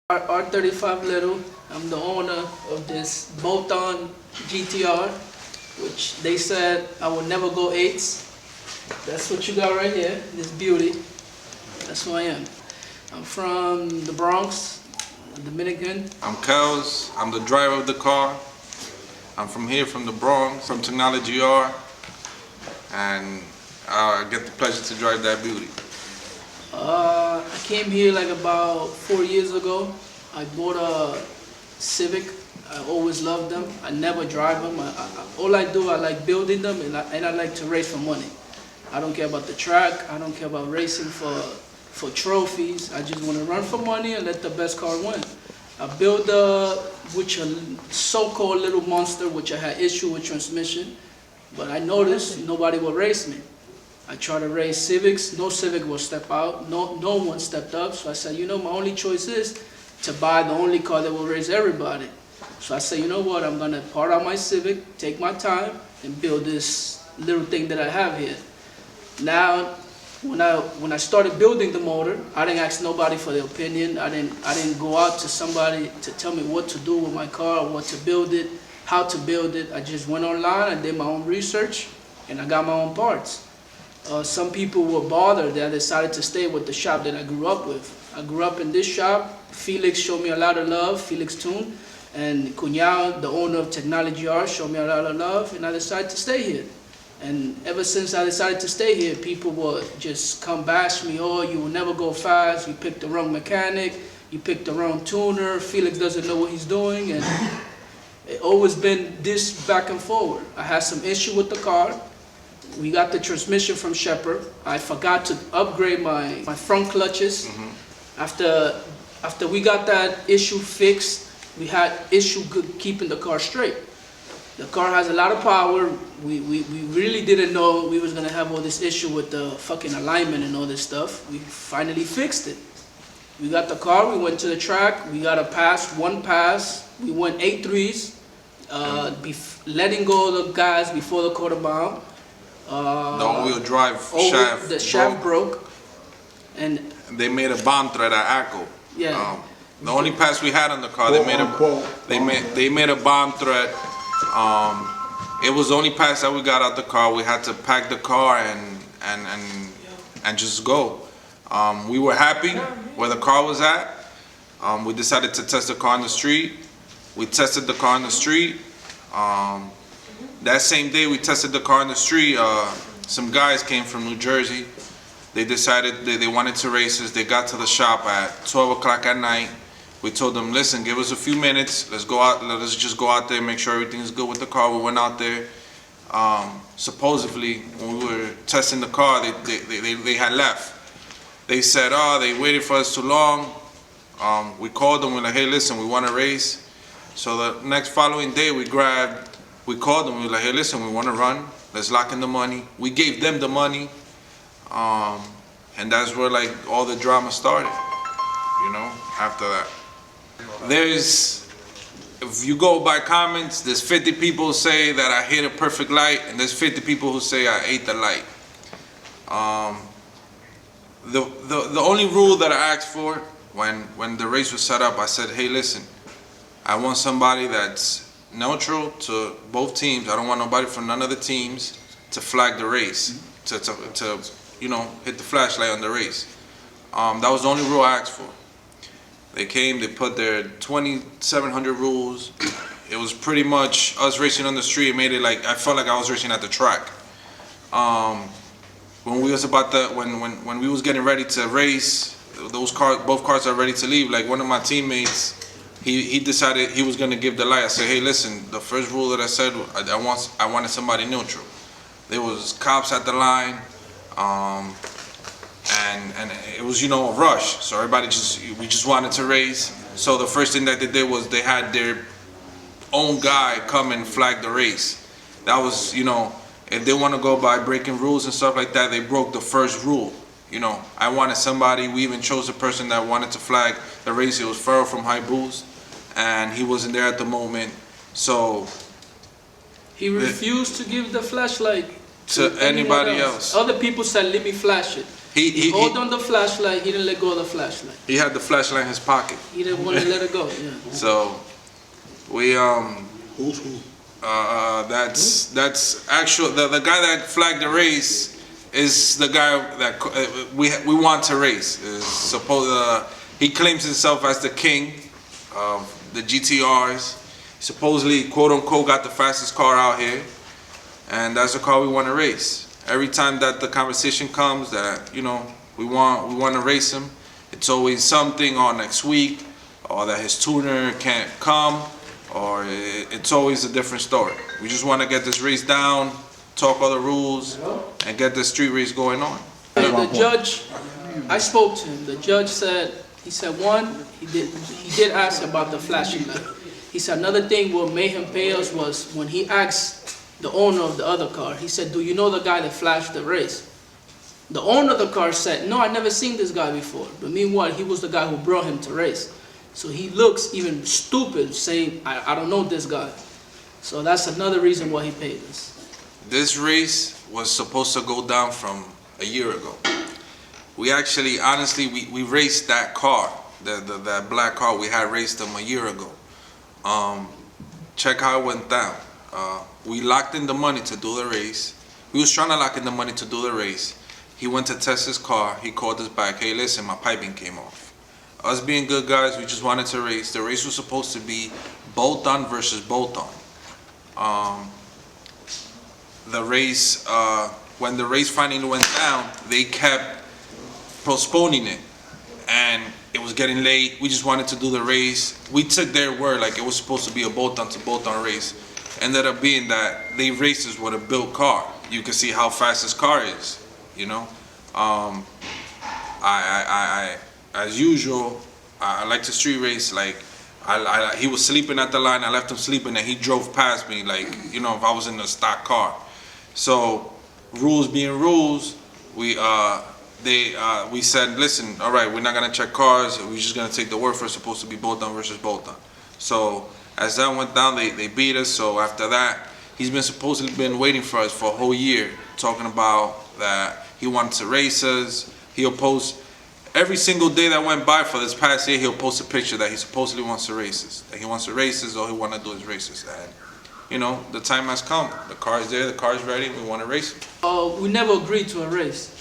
R35Little. I'm the owner of this bolt-on GTR, which they said I would never go 8s. That's what you got right here, this beauty. That's who I am. I'm from the Bronx, Dominican. I'm Kels. I'm the driver of the car. I'm from here, from the Bronx, from Technology R, and I get the pleasure to drive that beauty. I came here like about 4 years ago. I bought a Civic. I always loved them. I never drive them. All I do, I like building them, and I like to race for money. I don't care about the track. I don't care about racing for trophies. I just want to run for money and let the best car win. I built a so-called little monster, which I had issue with transmission, but I noticed nobody will race me. I tried to race Civics. No Civic will step out. No one stepped up. So I said, you know, my only choice is to buy the only car that will race everybody. So I said, you know what, I'm gonna part out my Civic, take my time, and build this little thing that I have here. Now, when I started building the motor, I didn't ask nobody for their opinion. I didn't go out to somebody to tell me what to do with my car, what to build it, how to build it. I just went online, I did my own research, and I got my own parts. Some people were bothered that I decided to stay with the shop that I grew up with. I grew up in this shop. Felix showed me a lot of love, Felix Toon, and Cunhao, the owner of Technology R, showed me a lot of love, and I decided to stay here. And ever since I decided to stay here, people would just come bash me, oh, you will never go fast, you picked the wrong mechanic, you picked the wrong tuner, Felix doesn't know what he's doing, and it always been this back and forward. I had some issue with the car. We got the transmission from Shepherd. I forgot to upgrade my front clutches. After we got that issue fixed, we had issue keeping the car straight. The car has a lot of power. We really didn't know we was gonna have all this issue with the fucking alignment and all this stuff. We finally fixed it. We got the car, we went to the track, we got a pass, one pass. We went 8 threes, letting go of the gas before the quarter mile. The all-wheel drive shaft. The shaft broke, and they made a bomb thread at Echo. Yeah. The only pass we had on the car, they made a bomb thread. It was the only pass that we got out the car. We had to pack the car and just go. We were happy where the car was at. We decided to test the car on the street. We tested the car on the street. That same day we tested the car on the street, some guys came from New Jersey. They decided they wanted to race us. They got to the shop at 12 o'clock at night. We told them, listen, give us a few minutes. Let's go out. Let's just go out there, make sure everything's good with the car. We went out there. Supposedly, when we were testing the car, they had left. They said, oh, they waited for us too long. We called them. We're like, hey, listen, we want to race. So the next following day, we called them. We were like, hey, listen, we want to run. Let's lock in the money. We gave them the money. And that's where like all the drama started, you know, after that. If you go by comments, there's 50 people who say that I hit a perfect light, and there's 50 people who say I ate the light. The only rule that I asked for when the race was set up, I said, hey, listen, I want somebody that's neutral to both teams. I don't want nobody from none of the teams to flag the race, to you know, hit the flashlight on the race. That was the only rule I asked for. They came, they put their 2,700 rules. It was pretty much us racing on the street. It made it like, I felt like I was racing at the track. When we was when we was getting ready to race, both cars are ready to leave. Like one of my teammates, he decided he was gonna give the light. I said, hey, listen, the first rule that I said, I wanted somebody neutral. There was cops at the line. And it was, you know, a rush. So we just wanted to race. So the first thing that they did was they had their own guy come and flag the race. That was, you know, if they want to go by breaking rules and stuff like that, they broke the first rule. You know, I wanted somebody. We even chose a person that wanted to flag the race. It was Farrell from High Boost, and he wasn't there at the moment. So he refused to give the flashlight to anybody else. Other people said, let me flash it. He hold on the flashlight. He didn't let go of the flashlight. He had the flashlight in his pocket. He didn't want to let it go. Yeah. So we Who's who? that's actual. The guy that flagged the race is the guy that we want to race. He claims himself as the king of the GTRs. Supposedly, quote unquote, got the fastest car out here, and that's the car we want to race. Every time that the conversation comes that we want to race him, it's always something on next week, or that his tuner can't come, or it's always a different story. We just want to get this race down, talk all the rules, and get this street race going on. The judge, I spoke to him. The judge said, he did ask about the flashing light. He said another thing what made him pay us was when he asked the owner of the other car, he said, do you know the guy that flashed the race? The owner of the car said, no, I never seen this guy before. But meanwhile, he was the guy who brought him to race. So he looks even stupid saying, I don't know this guy. So that's another reason why he paid us. This race was supposed to go down from a year ago. We actually, honestly, we raced that car, that black car. We had raced them a year ago. Check how it went down. We locked in the money to do the race. We was trying to lock in the money to do the race. He went to test his car. He called us back. Hey, listen, my piping came off. Us being good guys, we just wanted to race. The race was supposed to be bolt-on versus bolt-on. The race, when the race finally went down, they kept postponing it. And it was getting late. We just wanted to do the race. We took their word like it was supposed to be a bolt-on to bolt-on race. Ended up being that they raced us with a built car. You can see how fast this car is, I as usual, I like to street race. Like, he was sleeping at the line. I left him sleeping, and he drove past me like, if I was in a stock car. So, rules being rules, we said, listen, all right, we're not gonna check cars. We're just gonna take the word for it's supposed to be bolt-on versus bolt-on. So as that went down, they beat us. So after that, he's supposedly been waiting for us for a whole year, talking about that he wanted to race us. He'll post every single day that went by for this past year. He'll post a picture that he supposedly wants to race us. That he wants to race us, or he want to do his races. And the time has come. The car is there. The car is ready. We want to race him. We never agreed to a race.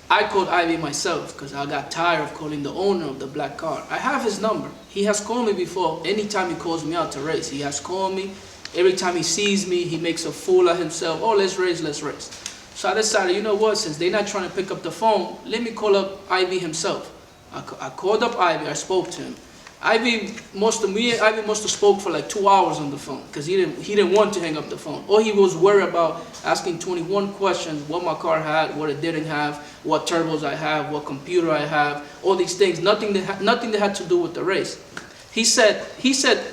I called Ivy myself because I got tired of calling the owner of the black car. I have his number. He has called me before. Anytime he calls me out to race, he has called me. Every time he sees me, he makes a fool of himself. Oh, let's race, let's race. So I decided, you know what, since they're not trying to pick up the phone, let me call up Ivy himself. I called up Ivy, I spoke to him. Ivy must have spoke for like 2 hours on the phone because he didn't want to hang up the phone. Or he was worried about asking 21 questions, what my car had, what it didn't have, what turbos I have, what computer I have, all these things, nothing that had to do with the race. He said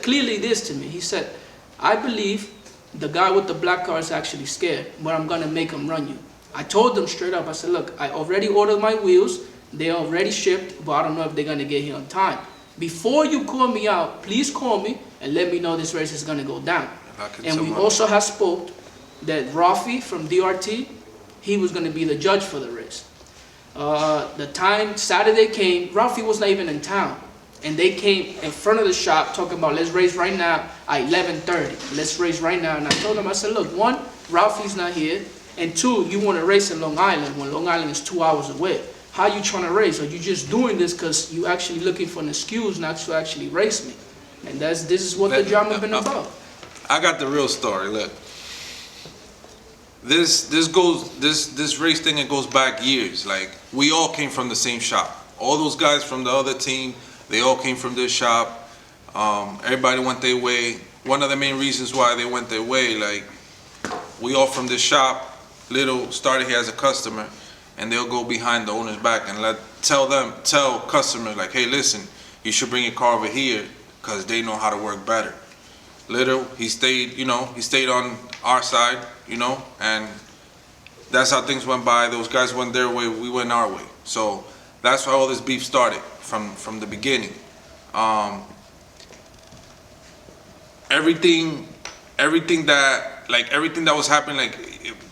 clearly this to me. He said, I believe the guy with the black car is actually scared, but I'm gonna make him run you. I told him straight up, I said, look, I already ordered my wheels, they already shipped, but I don't know if they're gonna get here on time. Before you call me out, please call me and let me know this race is gonna go down. And we also have spoke that Rafi from DRT, he was gonna be the judge for the race. The time Saturday came, Rafi was not even in town. And they came in front of the shop talking about, let's race right now at 11:30. Let's race right now. And I told them, I said, look, one, Rafi's not here. And two, you wanna race in Long Island when Long Island is 2 hours away. How you trying to race? Are you just doing this because you actually looking for an excuse not to actually race me? And this is what the drama been about. I got the real story. Look, this race thing, it goes back years. Like, we all came from the same shop. All those guys from the other team, they all came from this shop. Everybody went their way. One of the main reasons why they went their way, like, we all from this shop. Little started here as a customer, and they'll go behind the owner's back and tell customers like, hey, listen, you should bring your car over here because they know how to work better. Little, he stayed on our side, and that's how things went by. Those guys went their way, we went our way. So that's why all this beef started from the beginning. Everything that was happening, like,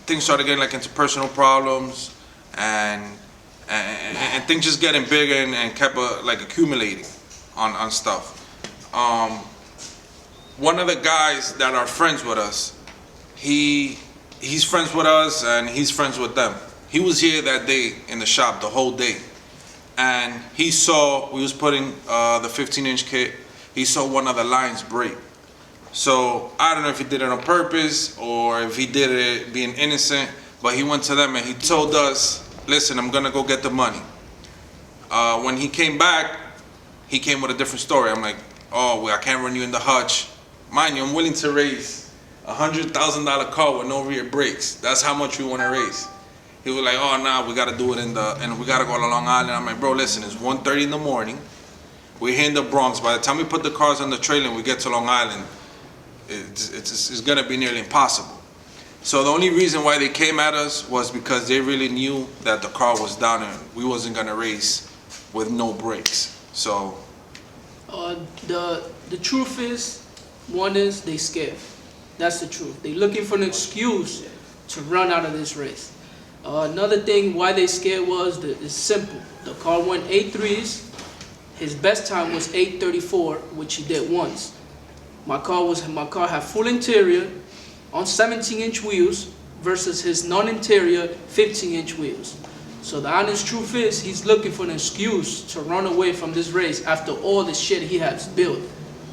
things started getting like into personal problems, and and things just getting bigger and kept like accumulating on stuff. One of the guys that are friends with us, he's friends with us and he's friends with them. He was here that day in the shop the whole day, and he saw we was putting the 15-inch kit. He saw one of the lines break. So I don't know if he did it on purpose or if he did it being innocent, but he went to them and he told us, listen, I'm gonna go get the money. When he came back, he came with a different story. I'm like, oh, well, I can't run you in the hutch. Mind you, I'm willing to raise a $100,000 car with no rear brakes. That's how much we want to raise. He was like, oh, nah, we got to do it and we got to go to Long Island. I'm like, bro, listen, it's 1:30 in the morning. We're here in the Bronx. By the time we put the cars on the trailer and we get to Long Island, it's going to be nearly impossible. So the only reason why they came at us was because they really knew that the car was down and we wasn't going to race with no brakes. So the truth is, one is they scared. That's the truth. They're looking for an excuse to run out of this race. Another thing why they scared was that it's simple. The car went 8.3s. His best time was 8.34, which he did once. My car had full interior on 17-inch wheels versus his non-interior 15-inch wheels. So the honest truth is, he's looking for an excuse to run away from this race after all the shit he has built.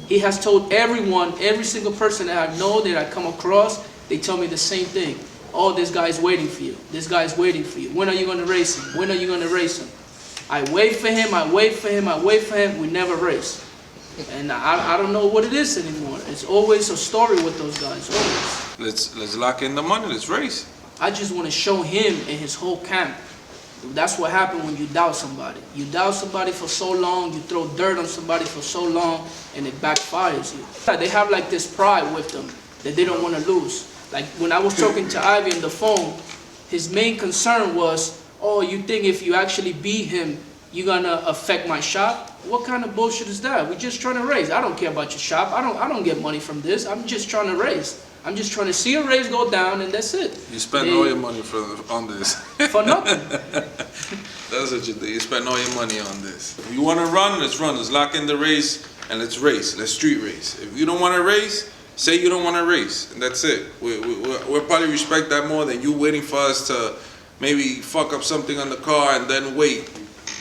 He has told everyone, every single person that I know, that I come across, they tell me the same thing. Oh, this guy's waiting for you. This guy's waiting for you. When are you going to race him? When are you going to race him? I wait for him, I wait for him, I wait for him. We never race. And I don't know what it is anymore. It's always a story with those guys, always. Let's lock in the money, let's race. I just want to show him and his whole camp. That's what happened when you doubt somebody. You doubt somebody for so long, you throw dirt on somebody for so long, and it backfires you. They have like this pride with them that they don't want to lose. Like when I was talking to Ivy on the phone, his main concern was, oh, you think if you actually beat him, you're gonna affect my shop? What kind of bullshit is that? We're just trying to race. I don't care about your shop. I don't get money from this. I'm just trying to race. I'm just trying to see a race go down, and that's it. You spend all your money on this. For nothing. That's what you do. You spend all your money on this. If you want to run, let's run. Let's lock in the race and let's race. Let's street race. If you don't want to race, say you don't want to race, and that's it. We'll probably respect that more than you waiting for us to maybe fuck up something on the car and then wait.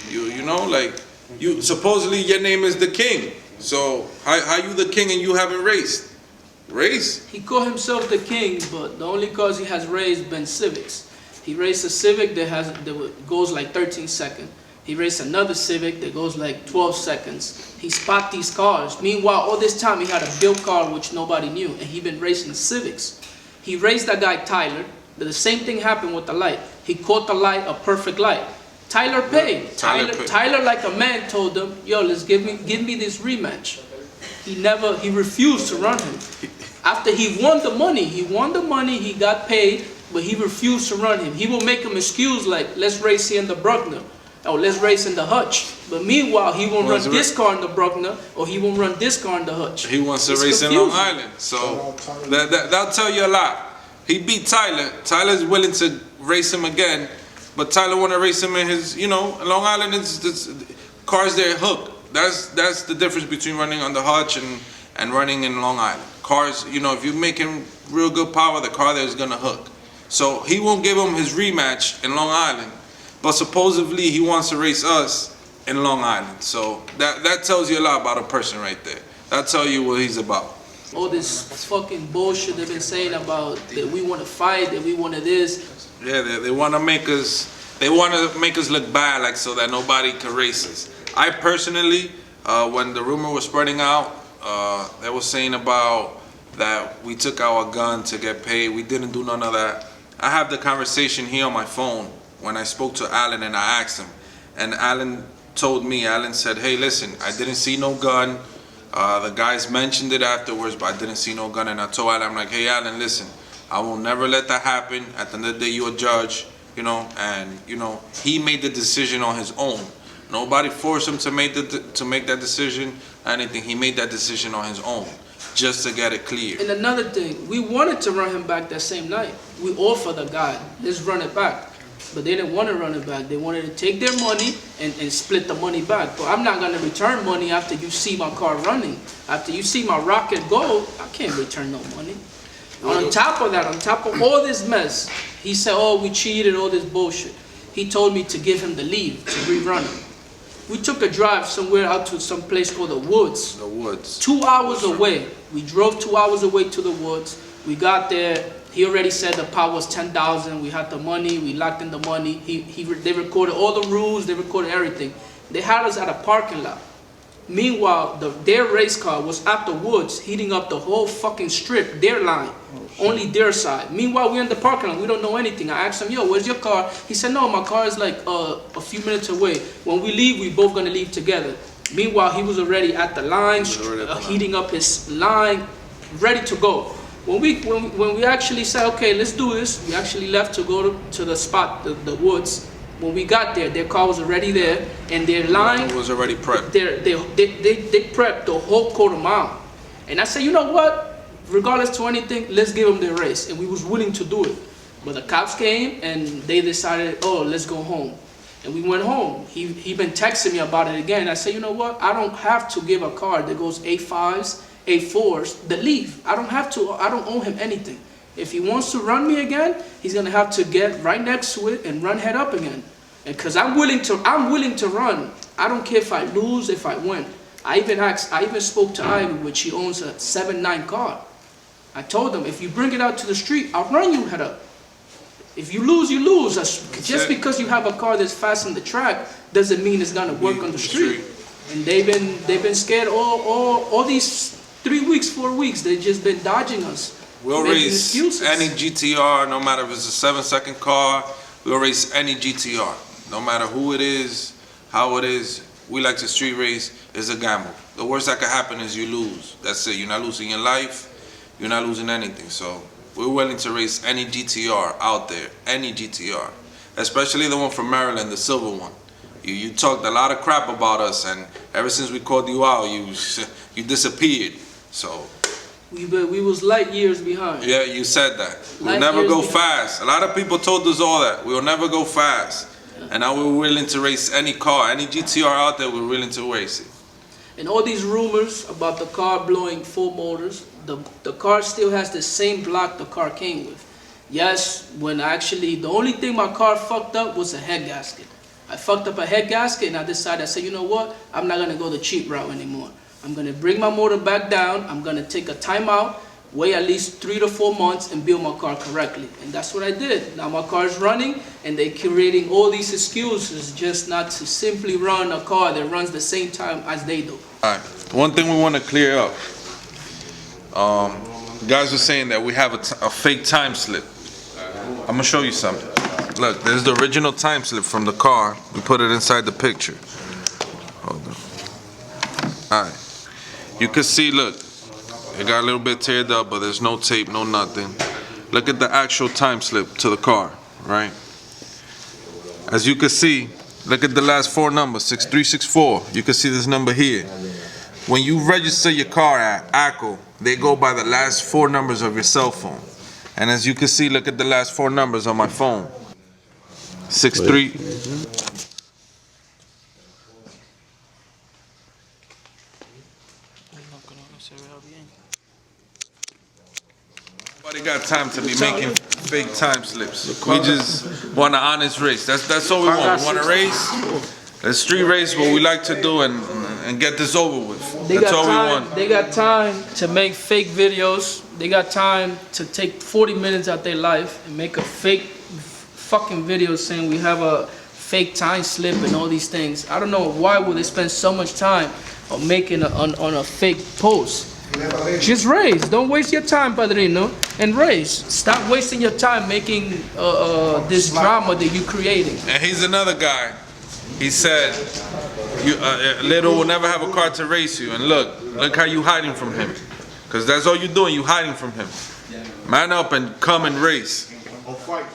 You know, like you supposedly your name is the king. So how you the king and you haven't raced? Race? He called himself the king, but the only cars he has raced been Civics. He raced a Civic that goes like 13 seconds. He raced another Civic that goes like 12 seconds. He spot these cars. Meanwhile, all this time he had a built car which nobody knew, and he been racing Civics. He raced that guy Tyler. The same thing happened with the light. He caught the light, a perfect light. Tyler paid. Tyler like a man told him, yo, let's give me this rematch. He refused to run him. After he won the money, he got paid, but he refused to run him. He will make him excuse like, let's race here in the Bruckner, or let's race in the Hutch. But meanwhile, he won't run this car in the Bruckner, or he won't run this car in the Hutch. He wants to race in Long Island, so that'll tell you a lot. He beat Tyler. Tyler's willing to race him again, but Tyler want to race him in his, Long Island is cars there hooked. That's the difference between running on the Hutch and running in Long Island. Cars, if you're making real good power, the car there is gonna hook. So he won't give him his rematch in Long Island, but supposedly he wants to race us in Long Island. So that tells you a lot about a person right there. That tells you what he's about. All this fucking bullshit they've been saying about that we want to fight, that we want to this. Yeah, they want to make us. They want to make us look bad, like so that nobody can race us. I personally, when the rumor was spreading out, they were saying about that we took our gun to get paid. We didn't do none of that. I have the conversation here on my phone when I spoke to Alan and I asked him. And Alan told me, Alan said, hey, listen, I didn't see no gun. The guys mentioned it afterwards, but I didn't see no gun. And I told Alan, I'm like, hey, Alan, listen, I will never let that happen. At the end of the day, you're a judge, and, he made the decision on his own. Nobody forced him to make that decision or anything. He made that decision on his own, just to get it clear. And another thing, we wanted to run him back that same night. We offered the guy, let's run it back. but they didn't want to run it back. They wanted to take their money and split the money back. But I'm not going to return money after you see my car running. After you see my rocket go, I can't return no money. On top of that, on top of all this mess, he said, oh, we cheated, all this bullshit. He told me to give him the leave to rerun it. We took a drive somewhere out to some place called the Woods. The Woods. 2 hours away. We drove 2 hours away to the Woods. We got there. He already said the pot was 10,000. We had the money. We locked in the money. They recorded all the rules. They recorded everything. They had us at a parking lot. Meanwhile, their race car was at the Woods, heating up the whole fucking strip, their line, only their side. Meanwhile, we're in the parking lot, we don't know anything. I asked him, yo, where's your car? He said, no, my car is like a few minutes away. When we leave, we both gonna leave together. Meanwhile, he was already at the line, heating up his line, ready to go. When we actually said, okay, let's do this, we actually left to go to the spot, the Woods. When we got there, their car was already there, and their line was already prepped. They prepped the whole quarter mile. And I said, you know what? Regardless to anything, let's give them the race. And we was willing to do it. But the cops came, and they decided, oh, let's go home. And we went home. He been texting me about it again. I said, you know what? I don't have to give a car that goes A5s, A4s the leave. I don't have to. I don't owe him anything. If he wants to run me again, he's gonna have to get right next to it and run head up again. And cause I'm willing to run. I don't care if I lose, if I win. I even spoke to Ivy, which she owns a 7.9 car. I told them, if you bring it out to the street, I'll run you head up. If you lose, you lose. Just because you have a car that's fast on the track doesn't mean it's gonna work on the street. And they've been scared all these 3 weeks, 4 weeks. They've just been dodging us. We'll race any GTR, no matter if it's a 7-second car. We'll race any GTR, no matter who it is, how it is. We like to street race. It's a gamble. The worst that could happen is you lose. That's it. You're not losing your life. You're not losing anything. So we're willing to race any GTR out there, any GTR, especially the one from Maryland, the silver one. You talked a lot of crap about us, and ever since we called you out, you disappeared. So. We was light years behind. Yeah, you said that. We'll never go fast. A lot of people told us all that. We'll never go fast. Yeah. And now we're willing to race any car, any GTR out there, we're willing to race it. And all these rumors about the car blowing full motors, the car still has the same block the car came with. Yes, the only thing my car fucked up was a head gasket. I fucked up a head gasket, and I said, you know what? I'm not gonna go the cheap route anymore. I'm gonna bring my motor back down. I'm gonna take a timeout, wait at least 3 to 4 months, and build my car correctly. And that's what I did. Now my car is running, and they're creating all these excuses just not to simply run a car that runs the same time as they do. All right. One thing we want to clear up. Guys were saying that we have a fake time slip. I'm gonna show you something. Look, there's the original time slip from the car. We put it inside the picture. Hold on. All right. You can see, look, it got a little bit teared up, but there's no tape, no nothing. Look at the actual time slip to the car, right? As you can see, look at the last 4 numbers, 6364. You can see this number here. When you register your car at ACO, they go by the last 4 numbers of your cell phone. And as you can see, look at the last 4 numbers on my phone. 63. Nobody got time to be making fake time slips. We just want an honest race. That's all we want. We want a race, a street race, what we like to do, and get this over with. That's all we want. They got time to make fake videos. They got time to take 40 minutes out their life and make a fake fucking video saying we have a fake time slip and all these things. I don't know why would they spend so much time on making on a fake post. Just race. Don't waste your time, Padrino, and race. Stop wasting your time making this drama that you're creating. And he's another guy. He said, Little will never have a car to race you. And look how you hiding from him. Because that's all you're doing, you hiding from him. Man up and come and race. Or fight.